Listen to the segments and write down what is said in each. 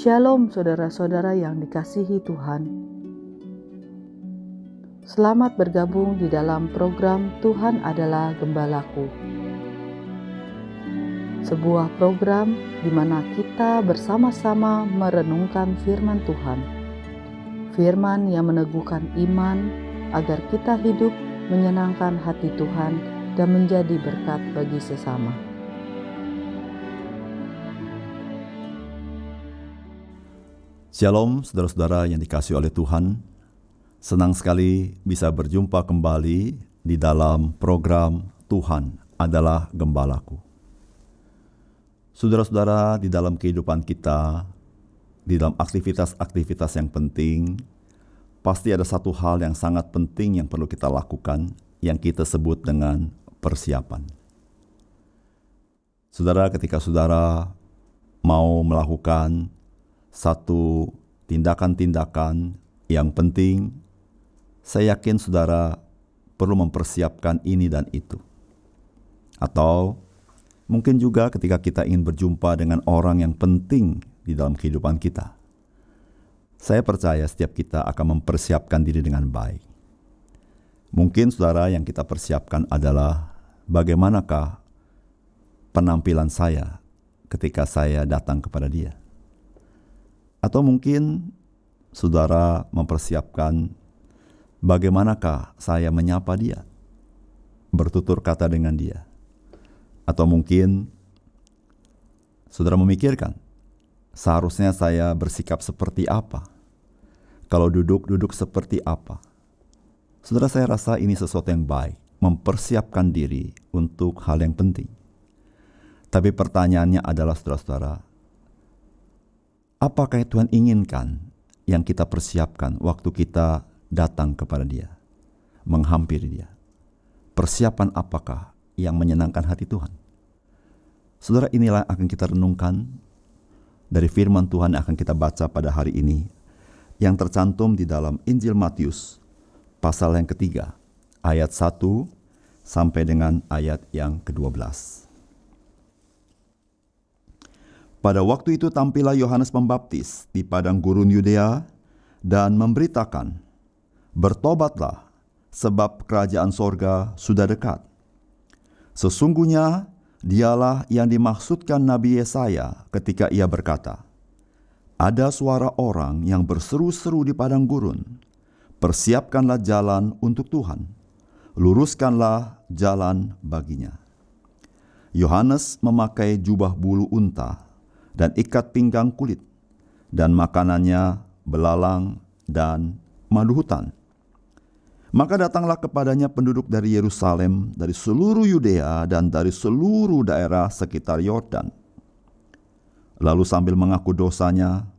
Shalom saudara-saudara yang dikasihi Tuhan. Selamat bergabung di dalam program Tuhan Adalah Gembalaku. Sebuah program di mana kita bersama-sama merenungkan firman Tuhan. Firman yang meneguhkan iman agar kita hidup menyenangkan hati Tuhan dan menjadi berkat bagi sesama. Shalom saudara-saudara yang dikasihi oleh Tuhan. Senang sekali bisa berjumpa kembali di dalam program Tuhan Adalah Gembalaku. Saudara-saudara, di dalam kehidupan kita, di dalam aktivitas-aktivitas yang penting, pasti ada satu hal yang sangat penting yang perlu kita lakukan, yang kita sebut dengan persiapan. Saudara, ketika saudara mau melakukan satu tindakan-tindakan yang penting, saya yakin saudara perlu mempersiapkan ini dan itu. Atau mungkin juga ketika kita ingin berjumpa dengan orang yang penting di dalam kehidupan kita, saya percaya setiap kita akan mempersiapkan diri dengan baik. Mungkin saudara yang kita persiapkan adalah bagaimanakah penampilan saya ketika saya datang kepada dia. Atau mungkin saudara mempersiapkan bagaimanakah saya menyapa dia, bertutur kata dengan dia. Atau mungkin saudara memikirkan, seharusnya saya bersikap seperti apa, kalau duduk seperti apa. Saudara, saya rasa ini sesuatu yang baik, mempersiapkan diri untuk hal yang penting. Tapi pertanyaannya adalah saudara-saudara, apakah Tuhan inginkan yang kita persiapkan waktu kita datang kepada dia, menghampiri dia? Persiapan apakah yang menyenangkan hati Tuhan? Saudara, inilah akan kita renungkan dari firman Tuhan yang akan kita baca pada hari ini, yang tercantum di dalam Injil Matius, pasal yang ketiga, ayat 1 sampai dengan ayat yang ke-12. Pada waktu itu tampillah Yohanes Pembaptis di padang gurun Yudea dan memberitakan, "Bertobatlah, sebab kerajaan sorga sudah dekat." Sesungguhnya dialah yang dimaksudkan Nabi Yesaya ketika ia berkata, "Ada suara orang yang berseru-seru di padang gurun, persiapkanlah jalan untuk Tuhan, luruskanlah jalan baginya." Yohanes memakai jubah bulu unta dan ikat pinggang kulit, dan makanannya belalang dan madu hutan. Maka datanglah kepadanya penduduk dari Yerusalem, dari seluruh Yudea, dan dari seluruh daerah sekitar Yordan. Lalu sambil mengaku dosanya,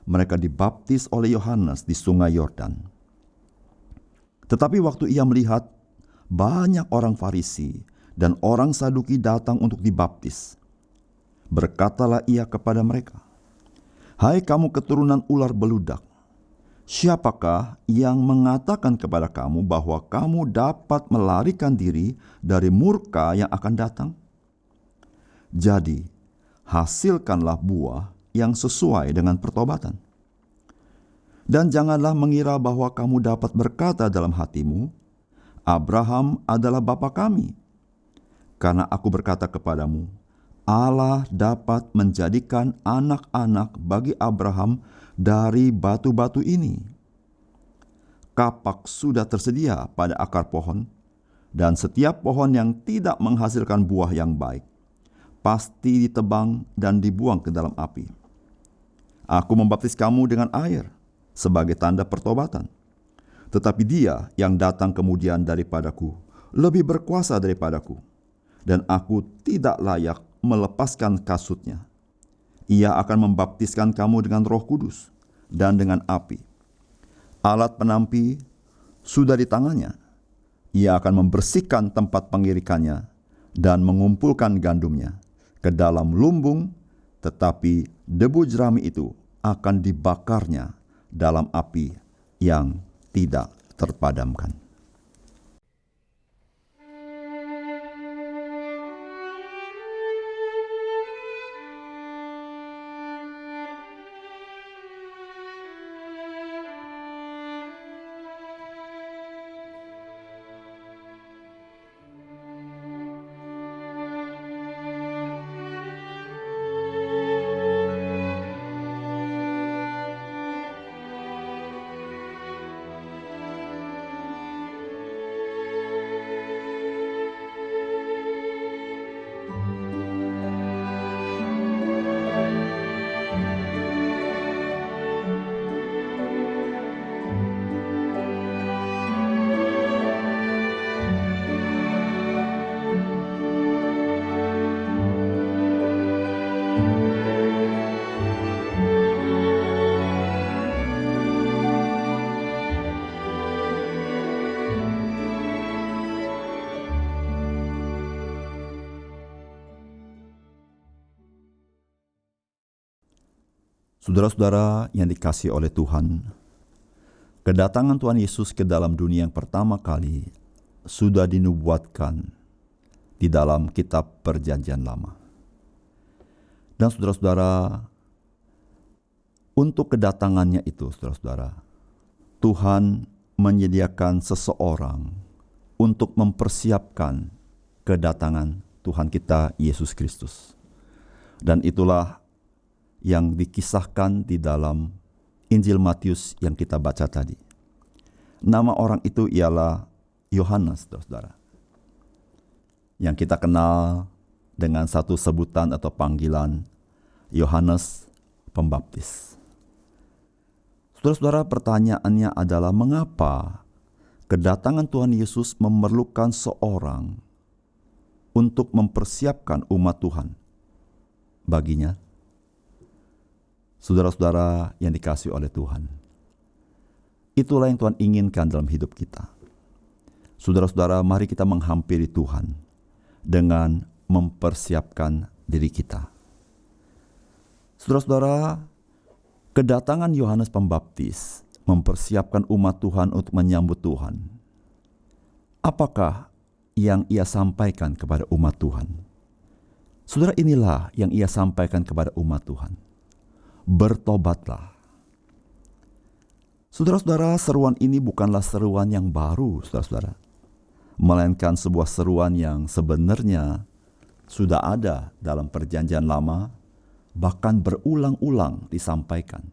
mereka dibaptis oleh Yohanes di sungai Yordan. Tetapi waktu ia melihat banyak orang Farisi dan orang Saduki datang untuk dibaptis, berkatalah ia kepada mereka, "Hai kamu keturunan ular beludak, siapakah yang mengatakan kepada kamu bahwa kamu dapat melarikan diri dari murka yang akan datang? Jadi, hasilkanlah buah yang sesuai dengan pertobatan. Dan janganlah mengira bahwa kamu dapat berkata dalam hatimu, Abraham adalah bapa kami. Karena aku berkata kepadamu, Allah dapat menjadikan anak-anak bagi Abraham dari batu-batu ini. Kapak sudah tersedia pada akar pohon, dan setiap pohon yang tidak menghasilkan buah yang baik pasti ditebang dan dibuang ke dalam api. Aku membaptis kamu dengan air sebagai tanda pertobatan. Tetapi dia yang datang kemudian daripadaku lebih berkuasa daripadaku, dan aku tidak layak melepaskan kasutnya. Ia akan membaptiskan kamu dengan Roh Kudus dan dengan api. Alat penampi sudah di tangannya. Ia akan membersihkan tempat pengirikannya dan mengumpulkan gandumnya ke dalam lumbung, tetapi debu jerami itu akan dibakarnya dalam api yang tidak terpadamkan." Saudara-saudara yang dikasihi oleh Tuhan, kedatangan Tuhan Yesus ke dalam dunia yang pertama kali sudah dinubuatkan di dalam kitab Perjanjian Lama. Dan saudara-saudara, untuk kedatangannya itu, saudara-saudara, Tuhan menyediakan seseorang untuk mempersiapkan kedatangan Tuhan kita Yesus Kristus. Dan itulah yang dikisahkan di dalam Injil Matius yang kita baca tadi. Nama orang itu ialah Yohanes, saudara. Yang kita kenal dengan satu sebutan atau panggilan Yohanes Pembaptis. Saudara-saudara, pertanyaannya adalah mengapa kedatangan Tuhan Yesus memerlukan seorang untuk mempersiapkan umat Tuhan baginya? Saudara-saudara yang dikasihi oleh Tuhan, itulah yang Tuhan inginkan dalam hidup kita. Saudara-saudara, mari kita menghampiri Tuhan dengan mempersiapkan diri kita. Saudara-saudara, kedatangan Yohanes Pembaptis mempersiapkan umat Tuhan untuk menyambut Tuhan. Apakah yang ia sampaikan kepada umat Tuhan? Saudara, inilah yang ia sampaikan kepada umat Tuhan. Bertobatlah. Saudara-saudara, seruan ini bukanlah seruan yang baru, saudara-saudara, melainkan sebuah seruan yang sebenarnya sudah ada dalam Perjanjian Lama, bahkan berulang-ulang disampaikan.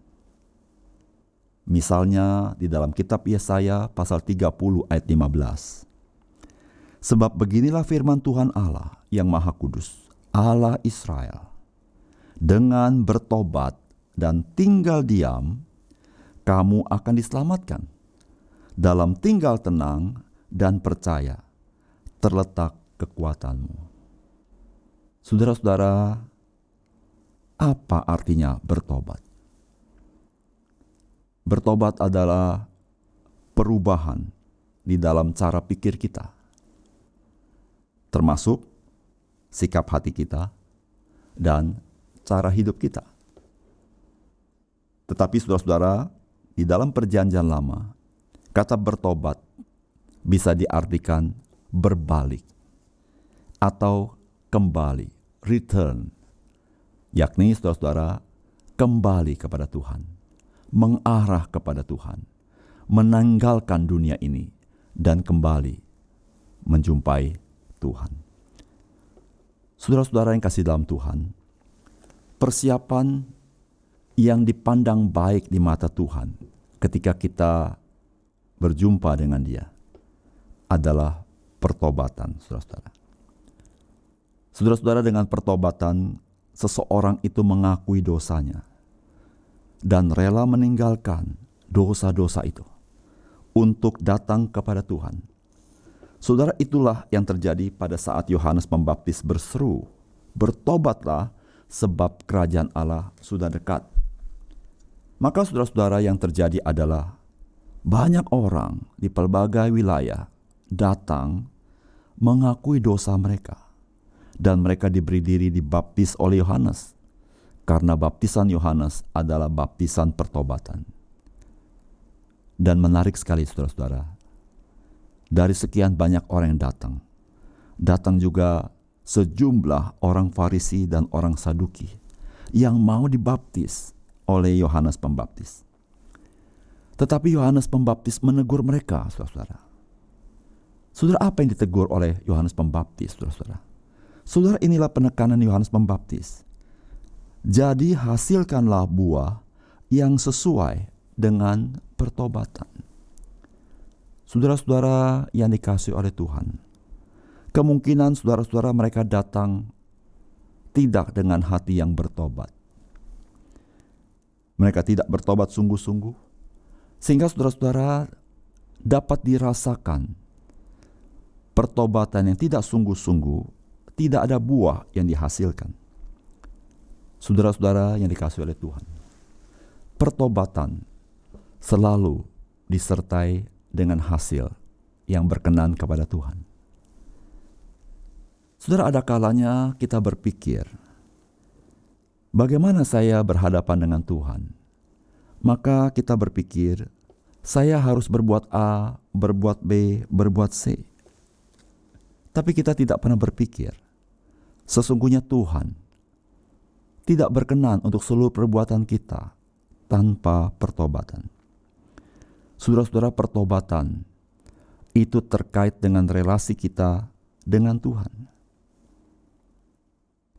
Misalnya di dalam kitab Yesaya pasal 30 ayat 15. Sebab beginilah firman Tuhan Allah yang Maha Kudus, Allah Israel, dengan bertobat dan tinggal diam, kamu akan diselamatkan. Dalam tinggal tenang dan percaya, terletak kekuatanmu. Saudara-saudara, apa artinya bertobat? Bertobat adalah perubahan di dalam cara pikir kita, termasuk sikap hati kita dan cara hidup kita. Tetapi saudara-saudara, di dalam Perjanjian Lama, kata bertobat bisa diartikan berbalik atau kembali, return, yakni saudara-saudara kembali kepada Tuhan, mengarah kepada Tuhan, menanggalkan dunia ini dan kembali menjumpai Tuhan. Saudara-saudara yang kasih dalam Tuhan, persiapan yang dipandang baik di mata Tuhan ketika kita berjumpa dengan Dia adalah pertobatan, saudara-saudara. Saudara-saudara, dengan pertobatan, seseorang itu mengakui dosanya dan rela meninggalkan dosa-dosa itu untuk datang kepada Tuhan. Saudara, itulah yang terjadi pada saat Yohanes Pembaptis berseru, "Bertobatlah, sebab kerajaan Allah sudah dekat." Maka saudara-saudara, yang terjadi adalah banyak orang di pelbagai wilayah datang mengakui dosa mereka, dan mereka diberi diri dibaptis oleh Yohanes, karena baptisan Yohanes adalah baptisan pertobatan. Dan menarik sekali saudara-saudara, dari sekian banyak orang yang datang juga sejumlah orang Farisi dan orang Saduki yang mau dibaptis oleh Yohanes Pembaptis. Tetapi Yohanes Pembaptis menegur mereka, saudara-saudara. Saudara, apa yang ditegur oleh Yohanes Pembaptis, saudara-saudara? Saudara, inilah penekanan Yohanes Pembaptis. Jadi hasilkanlah buah yang sesuai dengan pertobatan. Saudara-saudara yang dikasihi oleh Tuhan, kemungkinan saudara-saudara mereka datang tidak dengan hati yang bertobat. Mereka tidak bertobat sungguh-sungguh, sehingga saudara-saudara dapat dirasakan pertobatan yang tidak sungguh-sungguh, tidak ada buah yang dihasilkan. Saudara-saudara yang dikasihi oleh Tuhan, pertobatan selalu disertai dengan hasil yang berkenan kepada Tuhan. Saudara, ada kalanya kita berpikir, Bagaimana saya berhadapan dengan Tuhan? Maka kita berpikir, saya harus berbuat A, berbuat B, berbuat C. Tapi kita tidak pernah berpikir, sesungguhnya Tuhan tidak berkenan untuk seluruh perbuatan kita tanpa pertobatan. Saudara-saudara, pertobatan itu terkait dengan relasi kita dengan Tuhan.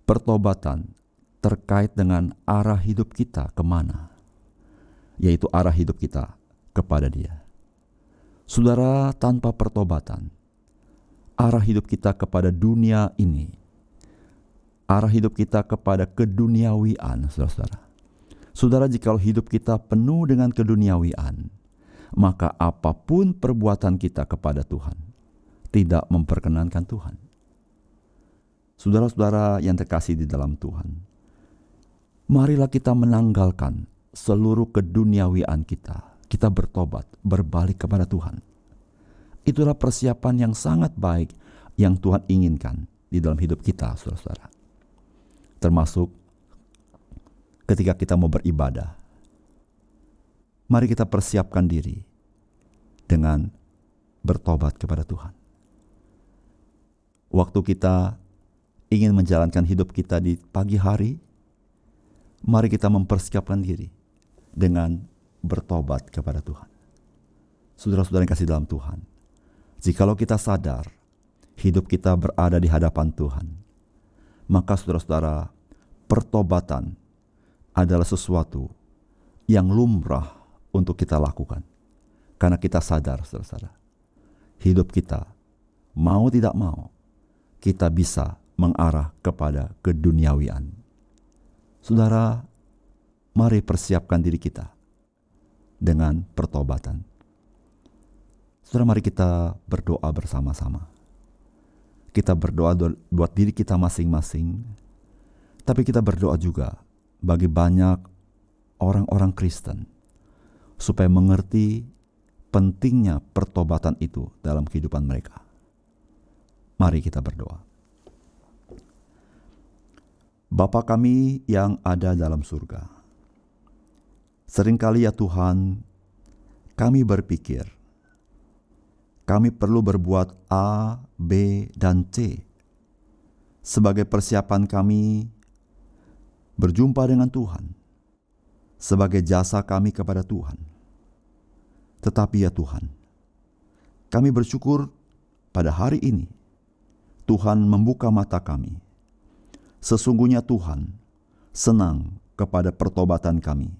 Pertobatan terkait dengan arah hidup kita kemana, yaitu arah hidup kita kepada Dia. Saudara, tanpa pertobatan, arah hidup kita kepada dunia ini, arah hidup kita kepada keduniawian, saudara-saudara. Saudara, jika hidup kita penuh dengan keduniawian, maka apapun perbuatan kita kepada Tuhan tidak memperkenankan Tuhan. Saudara-saudara yang terkasih di dalam Tuhan, marilah kita menanggalkan seluruh keduniawian kita. Kita bertobat, berbalik kepada Tuhan. Itulah persiapan yang sangat baik yang Tuhan inginkan di dalam hidup kita, saudara-saudara. Termasuk ketika kita mau beribadah. Mari kita persiapkan diri dengan bertobat kepada Tuhan. Waktu kita ingin menjalankan hidup kita di pagi hari, mari kita mempersiapkan diri dengan bertobat kepada Tuhan. Saudara-saudara yang kasih dalam Tuhan, jikalau kita sadar hidup kita berada di hadapan Tuhan, maka saudara-saudara, pertobatan adalah sesuatu yang lumrah untuk kita lakukan. Karena kita sadar, saudara-saudara, hidup kita, mau tidak mau, kita bisa mengarah kepada keduniawian. Saudara, mari persiapkan diri kita dengan pertobatan. Saudara, mari kita berdoa bersama-sama. Kita berdoa buat diri kita masing-masing, tapi kita berdoa juga bagi banyak orang-orang Kristen supaya mengerti pentingnya pertobatan itu dalam kehidupan mereka. Mari kita berdoa. Bapa kami yang ada dalam surga, seringkali ya Tuhan, kami berpikir, kami perlu berbuat A, B, dan C sebagai persiapan kami berjumpa dengan Tuhan, sebagai jasa kami kepada Tuhan. Tetapi ya Tuhan, kami bersyukur pada hari ini Tuhan membuka mata kami. Sesungguhnya Tuhan senang kepada pertobatan kami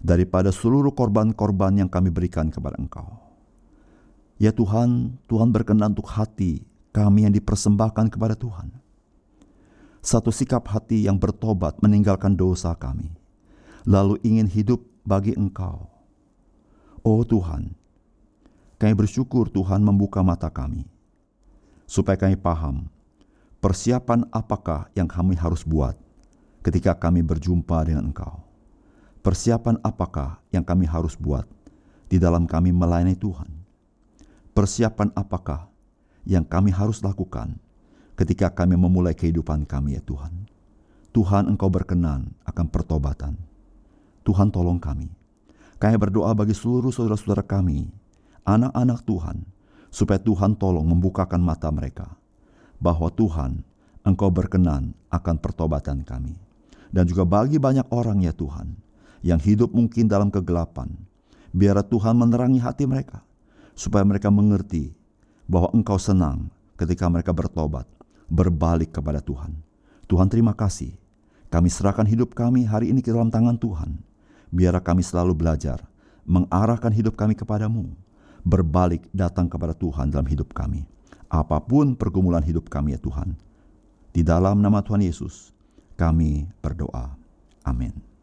daripada seluruh korban-korban yang kami berikan kepada Engkau. Ya Tuhan, Tuhan berkenan untuk hati kami yang dipersembahkan kepada Tuhan. Satu sikap hati yang bertobat meninggalkan dosa kami, lalu ingin hidup bagi Engkau. Oh Tuhan, kami bersyukur Tuhan membuka mata kami, supaya kami paham persiapan apakah yang kami harus buat ketika kami berjumpa dengan Engkau. Persiapan apakah yang kami harus buat di dalam kami melayani Tuhan. Persiapan apakah yang kami harus lakukan ketika kami memulai kehidupan kami ya Tuhan. Tuhan, Engkau berkenan akan pertobatan. Tuhan, tolong kami. Kami berdoa bagi seluruh saudara-saudara kami, anak-anak Tuhan, supaya Tuhan tolong membukakan mata mereka, bahwa Tuhan, Engkau berkenan akan pertobatan kami. Dan juga bagi banyak orang ya Tuhan, yang hidup mungkin dalam kegelapan, biar Tuhan menerangi hati mereka, supaya mereka mengerti bahwa Engkau senang ketika mereka bertobat, berbalik kepada Tuhan. Tuhan, terima kasih. Kami serahkan hidup kami hari ini ke dalam tangan Tuhan. Biar kami selalu belajar mengarahkan hidup kami kepadamu, berbalik datang kepada Tuhan dalam hidup kami. Apapun pergumulan hidup kami ya Tuhan, di dalam nama Tuhan Yesus kami berdoa. Amin.